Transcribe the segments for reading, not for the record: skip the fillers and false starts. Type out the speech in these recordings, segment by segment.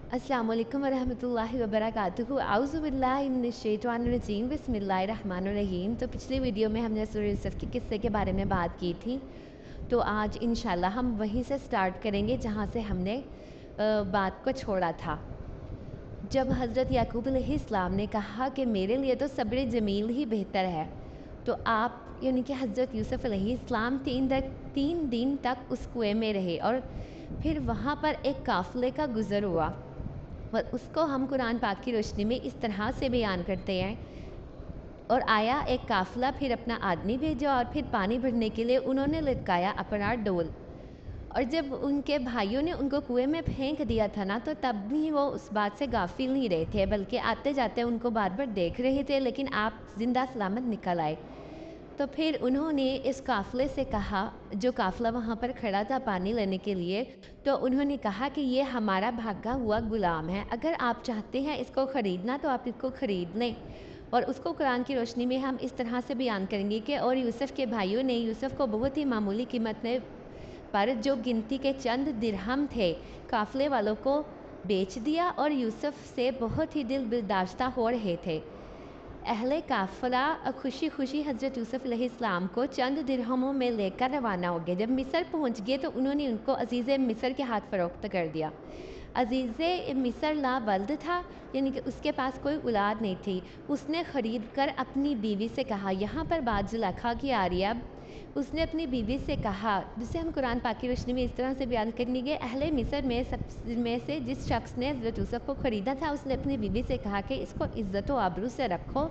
अस्सलामु अलैकुम वरहमतुल्लाहि वबरकातुहू आउज़ु बिल्लाहि मिनश्शैतानिर्रजीम बिस्मिल्लाहिर्रहमानिर्रहीम। तो पिछली वीडियो में हमने सूरह यूसुफ के किस्से के बारे में बात की थी। तो आज इंशाल्लाह हम वहीं से स्टार्ट करेंगे जहाँ से हमने बात को छोड़ा था। जब हज़रत याकूब अलैहिस्सलाम ने कहा कि मेरे लिए तो सब्र जमील ही बेहतर है, तो आप यानी कि हज़रत यूसुफ अलैहिस्सलाम 3 दिन तक उस कुएं में रहे और फिर वहाँ पर एक काफ़िले का गुज़र हुआ। और उसको हम कुरान पाक की रोशनी में इस तरह से बयान करते हैं। और आया एक काफ़िला, फिर अपना आदमी भेजा और फिर पानी भरने के लिए उन्होंने लटकाया अपना डोल। और जब उनके भाइयों ने उनको कुएं में फेंक दिया था ना, तो तब भी वो उस बात से गाफिल नहीं रहे थे, बल्कि आते जाते उनको बार बार देख रहे थे, लेकिन आप जिंदा सलामत निकल आए। तो फिर उन्होंने इस काफ़िले से कहा, जो काफ़िला वहाँ पर खड़ा था पानी लेने के लिए, तो उन्होंने कहा कि ये हमारा भागा हुआ गुलाम है, अगर आप चाहते हैं इसको ख़रीदना तो आप इसको ख़रीद लें। और उसको कुरान की रोशनी में हम इस तरह से बयान करेंगे कि और यूसुफ के भाइयों ने यूसुफ को बहुत ही मामूली कीमत में, पर जो गिनती के चंद दिरहम थे, काफ़िले वालों को बेच दिया और यूसुफ से बहुत ही दिल बर्दाश्ता हो रहे थे। अहले काफ़िला खुशी खुशी हज़रत यूसुफ अलैहिस्सलाम को चंद दिरहमों में लेकर रवाना हो गए। जब मिस्र पहुंच गए तो उन्होंने उनको अजीज़ मिस्र के हाथ फ़रोख्त कर दिया। अजीज़ मिस्र लावल्द था, यानी कि उसके पास कोई औलाद नहीं थी। उसने ख़रीद कर अपनी बीवी से कहा, यहाँ पर बात जुलेखा की आ रही है। अब उसने अपनी बीवी से कहा, जिसे हम कुरान पाक की रोशनी में इस तरह से बयान करेंगे, अहले मिस्र में से जिस शख्स ने हज़रत यूसुफ को ख़रीदा था, उसने अपनी बीवी से कहा कि इसको इज़्ज़त व आबरू से रखो,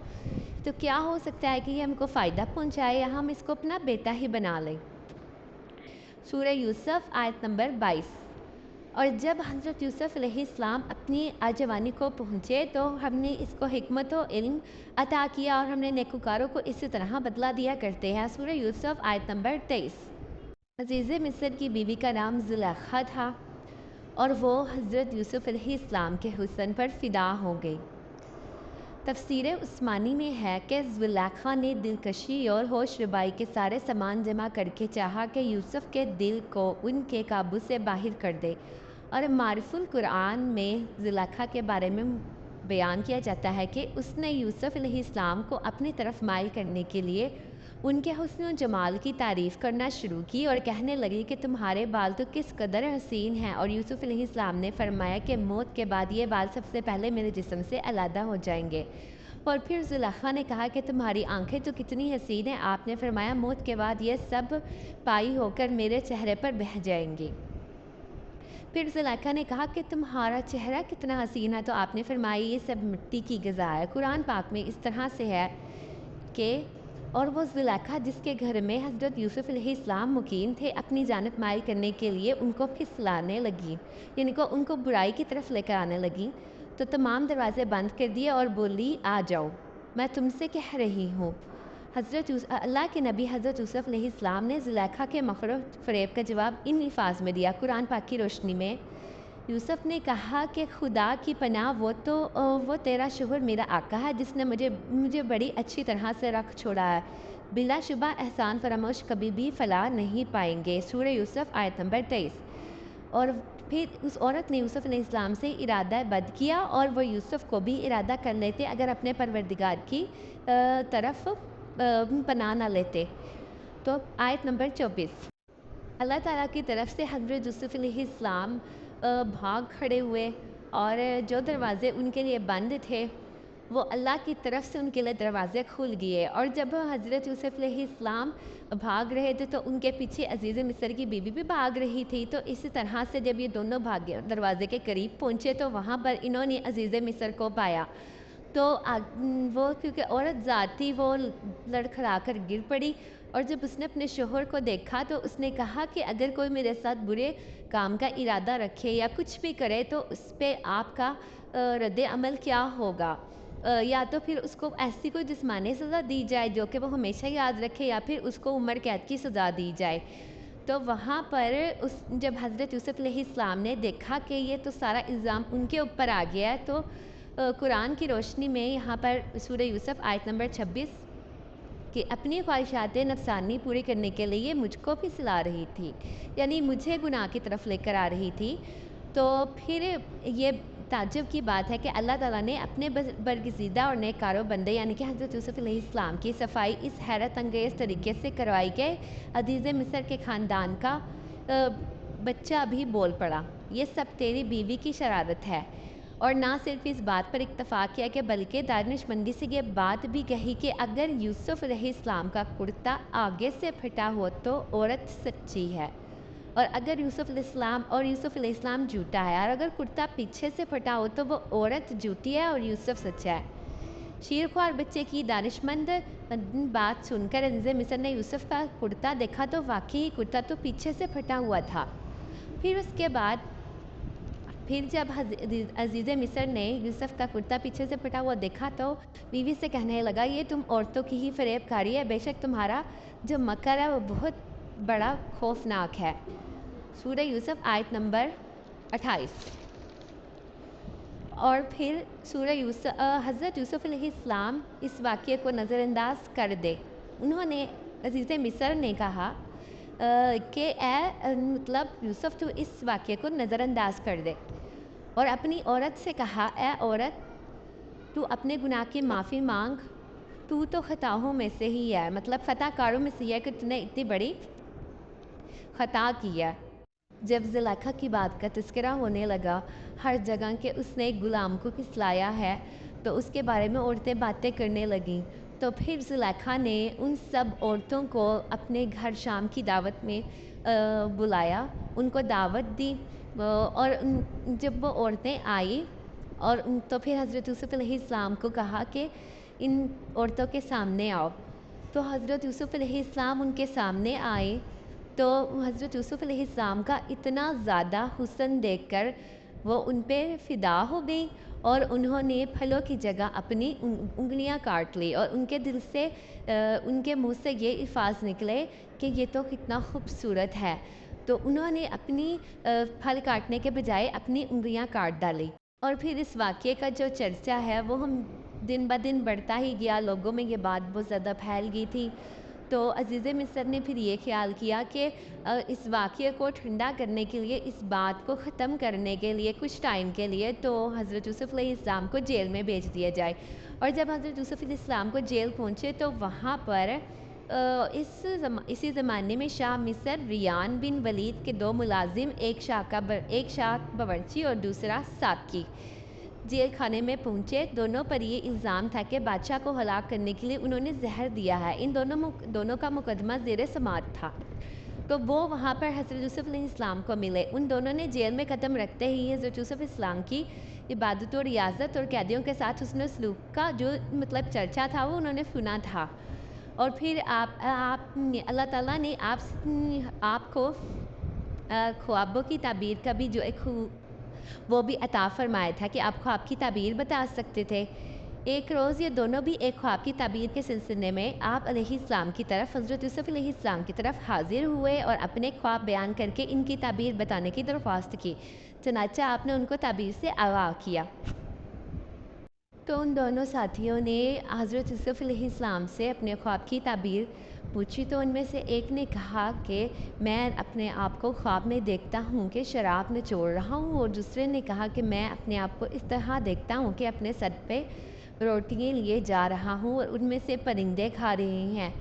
तो क्या हो सकता है कि ये हमको फ़ायदा पहुँचाए या हम इसको अपना बेटा ही बना लें। सूरह यूसुफ आयत नंबर 22। और जब हज़रत यूसुफ अलैहिस्सलाम अपनी जवानी को पहुँचे तो हमने इसको हिकमत व इल्म अता किया और हमने नेकुकारों को इसी तरह बदला दिया करते हैं। सूरह यूसुफ आयत नंबर 23। अजीज़ मिस्र की बीवी का नाम जुलेखा था और वो हज़रत यूसुफ अलैहिस्सलाम के हुस्न पर फ़िदा हो गई। तफसीर उस्मानी में है कि जुलेखा ने दिलकशी और होश रबाई के सारे सामान जमा करके चाहा कि यूसुफ के दिल को उनके काबू से बाहर कर दे। और मारिफुल कुरान में जुलेखा के बारे में बयान किया जाता है कि उसने यूसुफ अलैहिस्सलाम को अपनी तरफ माइल करने के लिए उनके हुस्न और जमाल की तारीफ़ करना शुरू की और कहने लगी कि तुम्हारे बाल तो किस कदर हसीन हैं। और यूसुफ अलैहिस्सलाम ने फरमाया कि मौत के बाद ये बाल सबसे पहले मेरे जिस्म से अलहदा हो जाएंगे। और फिर जुलेखा ने कहा कि तुम्हारी आंखें तो कितनी हसीन हैं। आपने फरमाया मौत के बाद ये सब पाई होकर मेरे चेहरे पर बह जाएंगी। फिर जुलेखा ने कहा कि तुम्हारा चेहरा कितना हसीन है, तो आपने फरमाया ये सब मिट्टी की ग़िज़ा है। कुरान पाक में इस तरह से है कि और वो जुलेखा जिसके घर में हज़रत यूसुफ अलैहिस्सलाम मुकीम थे, अपनी जानब माइल करने के लिए उनको फिसलाने लगी, यानी कि उनको बुराई की तरफ लेकर आने लगी। तो तमाम दरवाज़े बंद कर दिए और बोली, आ जाओ, मैं तुमसे कह रही हूँ। अल्लाह के नबी हज़रत यूसुफ अलैहिस्सलाम ने जुलेखा के मकर फ़रेब का जवाब इन अल्फाज में दिया। कुरान पाक की रोशनी में यूसुफ ने कहा कि खुदा की पनाह, वो तेरा शोहर मेरा आका है जिसने मुझे बड़ी अच्छी तरह से रख छोड़ा है। बिलाशुबा एहसान फरामोश कभी भी फलाह नहीं पाएंगे। सूरह यूसुफ आयत नंबर 23। और फिर उस औरत ने यूसुफ अलैहिस्सलाम से इरादा बद किया और वो यूसुफ को भी इरादा कर लेते अगर अपने परवरदिगार की तरफ पनाह ना लेते। तो आयत नंबर 24। अल्लाह ताला की तरफ से हज़रत यूसुफ अलैहिस्सलाम भाग खड़े हुए और जो दरवाज़े उनके लिए बंद थे वो अल्लाह की तरफ से उनके लिए दरवाज़े खुल गए। और जब हज़रत यूसुफ अलैहिस्सलाम भाग रहे थे तो उनके पीछे अजीज़ मिस्र की बीवी भी भाग रही थी। तो इसी तरह से जब ये दोनों भागे दरवाज़े के करीब पहुँचे तो वहाँ पर इन्होंने अजीज़ मिस्र को पाया। तो वो क्योंकि औरत ज़ात थी, वो लड़खड़ा कर गिर पड़ी। और जब उसने अपने शोहर को देखा तो उसने कहा कि अगर कोई मेरे साथ बुरे काम का इरादा रखे या कुछ भी करे तो उस पर आपका रद्द अमल क्या होगा। या तो फिर उसको ऐसी कोई जिस्मानी सज़ा दी जाए जो कि वो हमेशा याद रखे, या फिर उसको उम्र कैद की सज़ा दी जाए। तो वहाँ पर जब हज़रत यूसुफ अलैहिस्सलाम ने देखा कि ये तो सारा इल्ज़ाम उनके ऊपर आ गया है, तो कुरान की रोशनी में यहाँ पर सूरह यूसुफ आयत नंबर 26 कि अपनी ख्वाहिशात नफसानी पूरी करने के लिए मुझको भी सिला रही थी, यानी मुझे गुनाह की तरफ लेकर आ रही थी। तो फिर ये ताज्जुब की बात है कि अल्लाह ताला ने अपने बरगज़ीदा और नेककारों बंदे यानी कि हज़रत यूसुफ़ अलैहिस्सलाम की सफाई इस हैरत अंगेज़ तरीके से करवाई कि अज़ीज़ मिस्र के ख़ानदान का बच्चा भी बोल पड़ा, ये सब तेरी बीवी की शरारत है। और ना सिर्फ इस बात पर इत्तफ़ाक़ किया कि बल्कि दानिशमंदी से ये बात भी कही कि अगर यूसुफ़ अलैहिस्सलाम का कुर्ता आगे से फटा हो तो औरत सच्ची है, और अगर यूसुफ़ अलैहिस्सलाम झूठा है, और अगर कुर्ता पीछे से फटा हो तो वो औरत झूठी है और यूसुफ़ सच्चा है। शीरख्वार बच्चे की दानिशमंद बात सुनकर अज़ीज़ मिस्र ने यूसुफ़ का कुर्ता देखा तो वाकई कुर्ता तो पीछे से फटा हुआ था। फिर उसके बाद जब अज़ीज़ मिस्र ने यूसुफ़ का कुर्ता पीछे से फटा हुआ देखा तो बीवी से कहने लगा, ये तुम औरतों की ही फ़रेबकारी है, बेशक तुम्हारा जो मकर है वो बहुत बड़ा खौफनाक है। सूरह यूसुफ़ आयत नंबर 28। और फिर हज़रत यूसुफ़ अलैहिस्सलाम इस वाक़ये को नज़रअंदाज कर दे। उन्होंने अज़ीज़ मिस्र ने कहा कि मतलब यूसुफ़ तो इस वाक़ये को नज़रअंदाज कर दे, और अपनी औरत से कहा, ए औरत तू अपने गुनाह की माफ़ी मांग, तू तो ख़ताओं में से ही है, मतलब ख़ताकारों में से है कि तूने इतनी बड़ी ख़ता की है। जब ज़ुलेखा की बात का तज़किरा होने लगा हर जगह कि उसने एक ग़ुलाम को किसलाया है, तो उसके बारे में औरतें बातें करने लगीं। तो फिर ज़ुलेखा ने उन सब औरतों को अपने घर शाम की दावत में बुलाया, उनको दावत दी, और जब वो औरतें आई और तो फिर हज़रत यूसुफ़ अलैहिस्सलाम को कहा कि इन औरतों के सामने आओ। तो हज़रत यूसुफ़ अलैहिस्सलाम उनके सामने आए, तो हज़रत यूसुफ़ अलैहिस्सलाम का इतना ज़्यादा हुस्न देखकर वो उन पे फ़िदा हो गई, और उन्होंने फलों की जगह अपनी उंगलियां काट ली, और उनके दिल से उनके मुंह से ये अल्फ़ाज़ निकले कि ये तो कितना खूबसूरत है। तो उन्होंने अपनी फल काटने के बजाय अपनी उंगलियां काट डाली। और फिर इस वाक़ये का जो चर्चा है वो हम दिन ब दिन बढ़ता ही गया, लोगों में ये बात बहुत ज़्यादा फैल गई थी। तो अज़ीज़ मिस्र ने फिर ये ख़्याल किया कि इस वाक़ये को ठंडा करने के लिए, इस बात को ख़त्म करने के लिए कुछ टाइम के लिए तो हज़रत यूसुफ़ अलैहिस्सलाम को जेल में भेज दिया जाए। और जब हज़रत यूसुफ़ अलैहिस्सलाम को जेल पहुँचे तो वहाँ पर इसी ज़माने में शाह मिस्र रियान बिन वलीद के दो मुलाजिम, एक शाह बावर्ची और दूसरा साकी, जेल खाने में पहुँचे। दोनों पर ये इल्ज़ाम था कि बादशाह को हलाक करने के लिए उन्होंने जहर दिया है। इन दोनों का मुकदमा ज़ेर समाअत था। तो वो वहाँ पर हज़रत यूसुफ़ अलैहिस्सलाम को मिले। उन दोनों ने जेल में कदम रखते ही हज़रत यूसुफ़ अलैहिस्सलाम की इबादत और रियाज़त और कैदियों के साथ हुस्न सलूक का जो मतलब चर्चा था वो उन्होंने सुना था। और फिर अल्लाह ताला ने आपको ख्वाबों की ताबीर का भी जो एक वो भी अता फ़रमाया था कि आप ख्वाब की ताबीर बता सकते थे। एक रोज़ ये दोनों भी एक ख्वाब की ताबीर के सिलसिले में आप अलैहिस्सलाम की तरफ, हज़रत यूसुफ़ अलैहिस्सलाम की तरफ हाज़िर हुए और अपने ख्वाब बयान करके इनकी ताबीर बताने की दरख्वास्त की। चनाचे आपने उनको ताबीर से आगाह किया। तो उन दोनों साथियों ने हज़रत यूसुफ़ अलैहिस्सलाम से अपने ख्वाब की ताबीर पूछी। तो उनमें से एक ने कहा कि मैं अपने आप को ख्वाब में देखता हूँ कि शराब निचोड़ रहा हूँ, और दूसरे ने कहा कि मैं अपने आप को इस तरह देखता हूँ कि अपने सर पे रोटियाँ लिए जा रहा हूँ और उनमें से परिंदे खा रहे हैं।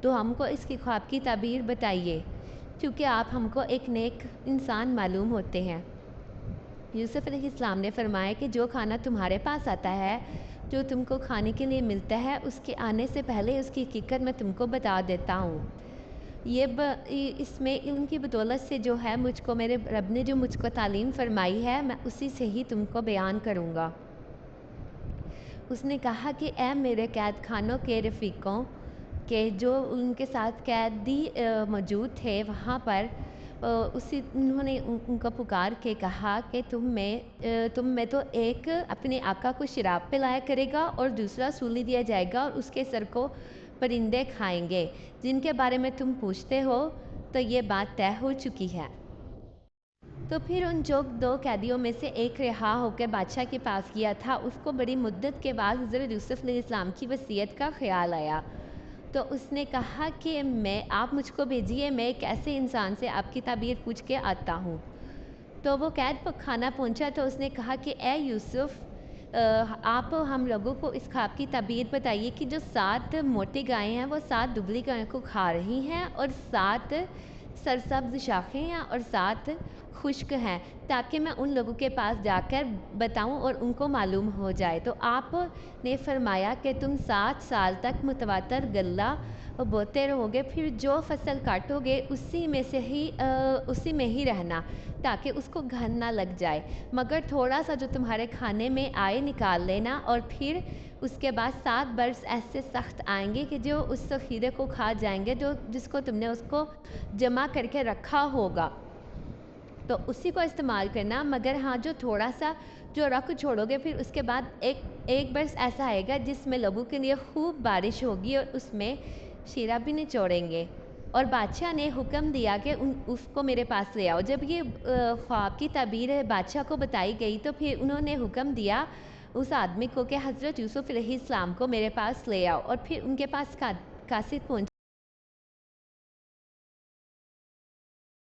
तो हमको इसकी ख्वाब की ताबीर बताइए, क्योंकि आप हमको एक नेक इंसान मालूम होते हैं। यूसुफ़ अलैहिस्सलाम ने फरमाया कि जो खाना तुम्हारे पास आता है, जो तुमको खाने के लिए मिलता है, उसके आने से पहले उसकी हकीकत मैं तुमको बता देता हूँ। इसमें इनकी बदौलत से जो है मुझको मेरे रब ने जो मुझको तालीम फरमाई है, मैं उसी से ही तुमको बयान करूँगा। उसने कहा कि ए मेरे कैद खानों के रफ़ीकों के जो उनके साथ कैदी मौजूद थे वहाँ पर, उन्होंने उनको पुकार के कहा कि तुम में तो एक अपने आका को शराब पिलाया करेगा और दूसरा सूली दिया जाएगा और उसके सर को परिंदे खाएंगे। जिनके बारे में तुम पूछते हो तो ये बात तय हो चुकी है। तो फिर उन जो दो कैदियों में से एक रिहा होकर बादशाह के पास गया था, उसको बड़ी मुद्दत के बाद हज़रत यूसुफ़ अलैहिस्सलाम की वसीयत का ख़्याल आया। तो उसने कहा कि आप मुझको भेजिए, मैं एक ऐसे इंसान से आपकी ताबीर पूछ के आता हूँ। تو وہ قید خانہ پہنچا تو اس نے کہا کہ اے یوسف آپ ہم لوگوں کو اس خواب کی تعبیر بتائیے کہ جو 7 موٹی گائیں ہیں وہ 7 دبلی گائیں کو کھا رہی ہیں اور 7 سرسبز شاخیں ہیں اور 7 خشک ہیں، تاکہ میں ان لوگوں کے پاس جا کر بتاؤں اور ان کو معلوم ہو جائے۔ تو آپ نے فرمایا کہ تم 7 سال تک متواتر غلہ بوتے رہو گے، پھر جو فصل کاٹو گے اسی میں ہی رہنا، تاکہ اس کو گھن نہ لگ جائے، مگر تھوڑا سا جو تمہارے کھانے میں آئے نکال لینا، اور پھر اس کے بعد 7 برس ایسے سخت آئیں گے کہ جو اس ذخیرے کو کھا جائیں گے، جس کو تم نے اس کو جمع کر کے رکھا ہوگا، تو اسی کو استعمال کرنا، مگر ہاں جو تھوڑا سا جو رکھ چھوڑو گے، پھر اس کے بعد ایک برس ایسا آئے گا جس میں لوگوں کے لیے خوب بارش ہوگی اور اس میں شیرہ بھی نچوڑیں گے۔ اور بادشاہ نے حکم دیا کہ اس کو میرے پاس لے آؤ۔ جب یہ خواب کی تعبیر بادشاہ کو بتائی گئی تو پھر انہوں نے حکم دیا اس آدمی کو کہ حضرت یوسف علیہ السلام کو میرے پاس لے آؤ، اور پھر ان کے پاس قاصد پہنچ